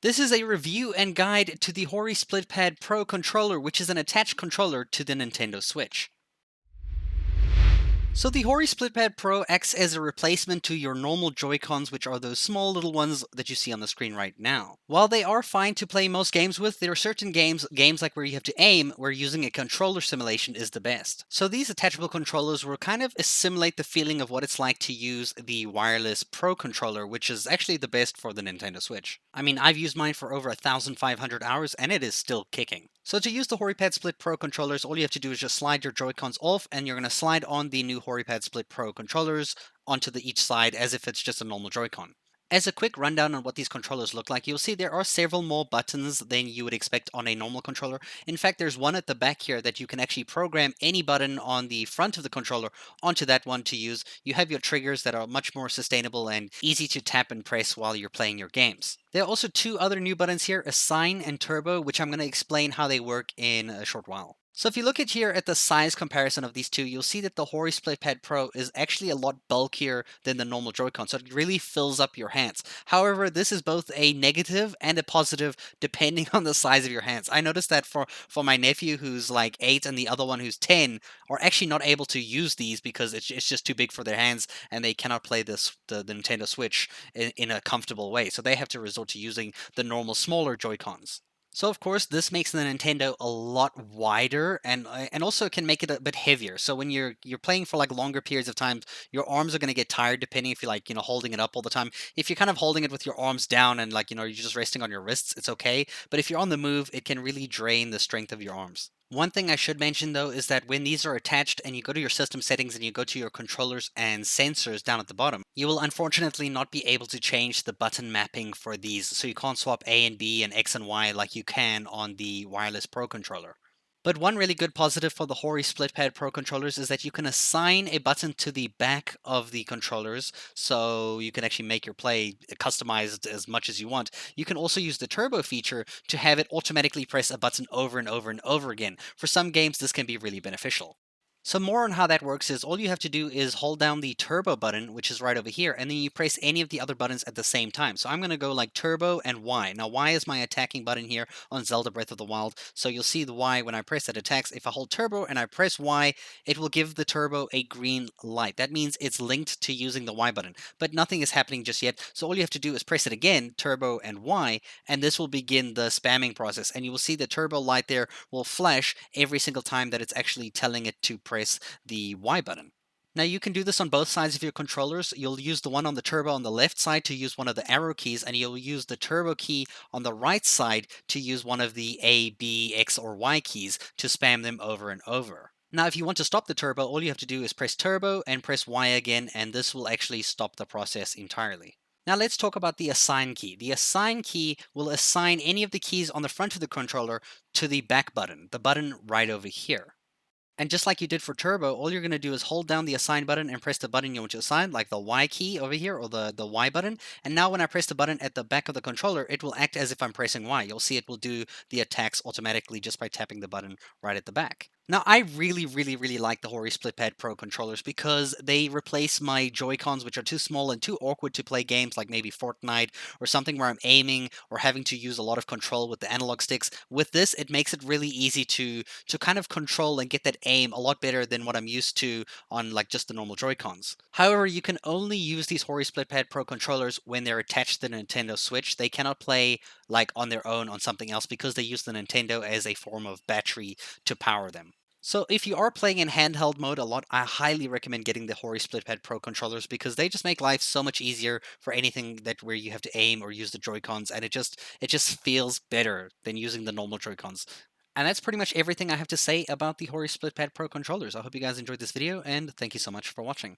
This is a review and guide to the Hori SplitPad Pro controller, which is an attached controller to the Nintendo Switch. So the Hori SplitPad Pro acts as a replacement to your normal Joy-Cons, which are those small little ones that you see on the screen right now. While they are fine to play most games with, there are certain games like where you have to aim, where using a controller simulation is the best. So these attachable controllers will kind of assimilate the feeling of what it's like to use the wireless Pro controller, which is actually the best for the Nintendo Switch. I mean, I've used mine for over 1,500 hours and it is still kicking. So to use the HoriPad Split Pro controllers, all you have to do is just slide your Joy-Cons off, and you're going to slide on the new HoriPad Split Pro controllers onto each side as if it's just a normal Joy-Con. As a quick rundown on what these controllers look like, you'll see there are several more buttons than you would expect on a normal controller. In fact, there's one at the back here that you can actually program any button on the front of the controller onto that one to use. You have your triggers that are much more sustainable and easy to tap and press while you're playing your games. There are also two other new buttons here, Assign and Turbo, which I'm going to explain how they work in a short while. So if you look at here at the size comparison of these two, you'll see that the Hori SplitPad Pro is actually a lot bulkier than the normal Joy-Con, so it really fills up your hands. However, this is both a negative and a positive depending on the size of your hands. I noticed that for my nephew who's like 8 and the other one who's 10 are actually not able to use these because it's just too big for their hands and they cannot play the Nintendo Switch in a comfortable way. So they have to resort to using the normal smaller Joy-Cons. So of course, this makes the Nintendo a lot wider and also can make it a bit heavier. So when you're playing for like longer periods of time, your arms are going to get tired depending if you're like, holding it up all the time. If you're kind of holding it with your arms down and like, you're just resting on your wrists, it's okay. But if you're on the move, it can really drain the strength of your arms. One thing I should mention though is that when these are attached and you go to your system settings and you go to your controllers and sensors down at the bottom, you will unfortunately not be able to change the button mapping for these. So you can't swap A and B and X and Y like you can on the wireless Pro controller. But one really good positive for the Hori SplitPad Pro controllers is that you can assign a button to the back of the controllers, so you can actually make your play customized as much as you want. You can also use the turbo feature to have it automatically press a button over and over and over again. For some games, this can be really beneficial. So more on how that works is all you have to do is hold down the turbo button, which is right over here, and then you press any of the other buttons at the same time. So I'm going to go like turbo and Y. Now Y is my attacking button here on Zelda Breath of the Wild. So you'll see the Y when I press it attacks. If I hold turbo and I press Y, it will give the turbo a green light. That means it's linked to using the Y button, but nothing is happening just yet. So all you have to do is press it again, turbo and Y, and this will begin the spamming process. And you will see the turbo light there will flash every single time that it's actually telling it to press the Y button. Now you can do this on both sides of your controllers. You'll use the one on the turbo on the left side to use one of the arrow keys, and you'll use the turbo key on the right side to use one of the A, B, X, or Y keys to spam them over and over. Now if you want to stop the turbo, all you have to do is press turbo and press Y again, and this will actually stop the process entirely. Now let's talk about the assign key. The assign key will assign any of the keys on the front of the controller to the back button, the button right over here. And just like you did for turbo, all you're going to do is hold down the assign button and press the button you want to assign, like the Y key over here or the Y button. And now when I press the button at the back of the controller, it will act as if I'm pressing Y. You'll see it will do the attacks automatically just by tapping the button right at the back. Now, I really like the Hori SplitPad Pro controllers because they replace my Joy-Cons, which are too small and too awkward to play games like maybe Fortnite or something where I'm aiming or having to use a lot of control with the analog sticks. With this, it makes it really easy to kind of control and get that aim a lot better than what I'm used to on like just the normal Joy-Cons. However, you can only use these Hori SplitPad Pro controllers when they're attached to the Nintendo Switch. They cannot play like on their own on something else because they use the Nintendo as a form of battery to power them. So if you are playing in handheld mode a lot, I highly recommend getting the Hori SplitPad Pro controllers because they just make life so much easier for anything that where you have to aim or use the Joy-Cons, and it just feels better than using the normal Joy-Cons. And that's pretty much everything I have to say about the Hori SplitPad Pro controllers. I hope you guys enjoyed this video, and thank you so much for watching.